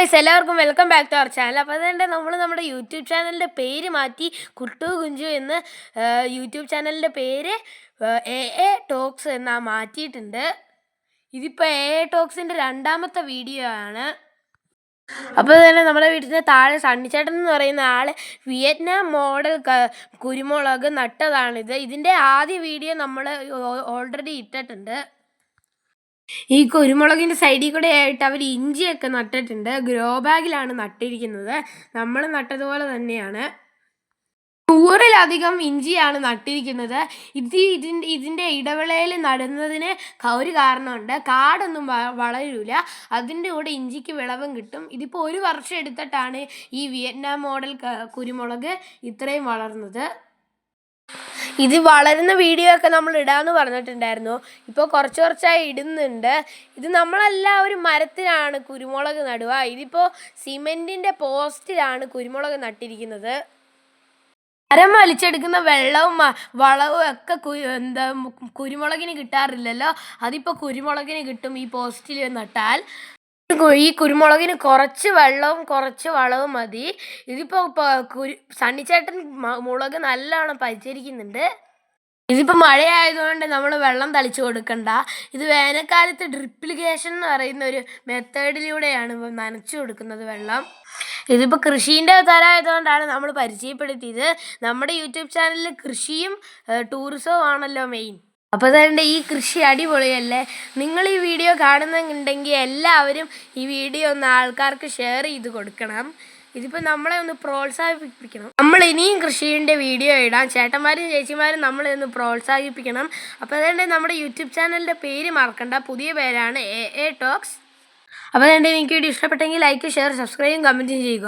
Guys, എല്ലാവർക്കും welcome back to our channel. അപ്പോൾ അതുകൊണ്ട് നമ്മൾ നമ്മുടെ യൂട്യൂബ് ചാനലിൻ്റെ പേര് മാറ്റി കുട്ടു കുഞ്ചു എന്ന് യൂട്യൂബ് ചാനലിൻ്റെ പേര് എ ടോക്സ് എന്നാ മാറ്റിയിട്ടുണ്ട്. ഇതിപ്പോൾ എ ടോക്സിൻ്റെ രണ്ടാമത്തെ വീഡിയോ ആണ്. അപ്പോൾ തന്നെ നമ്മുടെ വീട്ടിൻ്റെ താഴെ സണ്ണിച്ചേട്ടൻ എന്ന് പറയുന്ന ആൾ വിയറ്റ്നാം മോഡൽ കുരുമുളക് നട്ടതാണിത്. ഇതിൻ്റെ ആദ്യ വീഡിയോ നമ്മൾ ഓൾറെഡി ഇട്ടിട്ടുണ്ട്. ഈ കുരുമുളകിൻ്റെ സൈഡിൽ കൂടെ ആയിട്ട് അവർ ഇഞ്ചിയൊക്കെ നട്ടിട്ടുണ്ട്. ഗ്രോ ബാഗിലാണ് നട്ടിരിക്കുന്നത്. നമ്മൾ നട്ടതുപോലെ തന്നെയാണ്. 100-ലധികം ഇഞ്ചിയാണ് നട്ടിരിക്കുന്നത്. ഇതിൻ്റെ ഇടവേളയിൽ നടുന്നതിന് ഒരു കാരണമുണ്ട്. കാടൊന്നും വളരില്ല, അതിൻ്റെ കൂടെ ഇഞ്ചിക്ക് വിളവും കിട്ടും. ഇതിപ്പോൾ 1 വർഷം എടുത്തിട്ടാണ് ഈ വിയറ്റ്നാം മോഡൽ കുരുമുളക് ഇത്രയും വളർന്നത്. ഇത് വളരുന്ന വീഡിയോ ഒക്കെ നമ്മൾ ഇടാമെന്ന് പറഞ്ഞിട്ടുണ്ടായിരുന്നു. ഇപ്പോൾ കുറച്ചായി ഇടുന്നുണ്ട്. ഇത് നമ്മളെല്ലാവരും മരത്തിലാണ് കുരുമുളക് നടുക. ഇതിപ്പോൾ സിമെൻറ്റിൻ്റെ പോസ്റ്റിലാണ് കുരുമുളക് നട്ടിരിക്കുന്നത്. മരം വലിച്ചെടുക്കുന്ന വെള്ളവും വളവും ഒക്കെ കുരുമുളകിന് കിട്ടാറില്ലല്ലോ. അതിപ്പോൾ കുരുമുളകിന് കിട്ടും ഈ പോസ്റ്റിൽ നട്ടാൽ. ഈ കുരുമുളകിന് കുറച്ച് വെള്ളവും കുറച്ച് വളവും മതി. ഇതിപ്പോൾ സണ്ണിച്ചേട്ടൻ മുളക് നല്ലോണം പരിചരിക്കുന്നുണ്ട്. ഇതിപ്പോൾ മഴയായതുകൊണ്ട് നമ്മൾ വെള്ളം തളിച്ചു കൊടുക്കണ്ട. ഇത് വേനൽക്കാലത്ത് ഡ്രിപ്ലിക്കേഷൻ എന്ന് പറയുന്ന ഒരു മെത്തേഡിലൂടെയാണ് നനച്ചു കൊടുക്കുന്നത് വെള്ളം. ഇതിപ്പോൾ കൃഷീൻ്റെ തരമായതുകൊണ്ടാണ് നമ്മൾ പരിചയപ്പെടുത്തിയത്. നമ്മുടെ യൂട്യൂബ് ചാനലിൽ കൃഷിയും ടൂറിസവും ആണല്ലോ മെയിൻ. അപ്പോൾ അതുകൊണ്ട് ഈ കൃഷി അടിപൊളിയല്ലേ? നിങ്ങൾ ഈ വീഡിയോ കാണുന്നുണ്ടെങ്കിൽ എല്ലാവരും ഈ വീഡിയോ ഒന്ന് ആൾക്കാർക്ക് ഷെയർ ചെയ്ത് കൊടുക്കണം. ഇതിപ്പോൾ നമ്മളെ ഒന്ന് പ്രോത്സാഹിപ്പിക്കണം. നമ്മൾ ഇനിയും കൃഷിയുടെ വീഡിയോ ഇടാം. ചേട്ടന്മാരും ചേച്ചിമാരും നമ്മളെ ഒന്ന് പ്രോത്സാഹിപ്പിക്കണം. അപ്പോൾ അതുകൊണ്ട് നമ്മുടെ യൂട്യൂബ് ചാനലിൻ്റെ പേര് മറക്കണ്ട. പുതിയ പേരാണ് എ ടോക്സ്. അപ്പോൾ അതുകൊണ്ട് എനിക്ക് വീഡിയോ ഇഷ്ടപ്പെട്ടെങ്കിൽ ലൈക്ക്, ഷെയർ, സബ്സ്ക്രൈബും കമൻറ്റും ചെയ്യുക.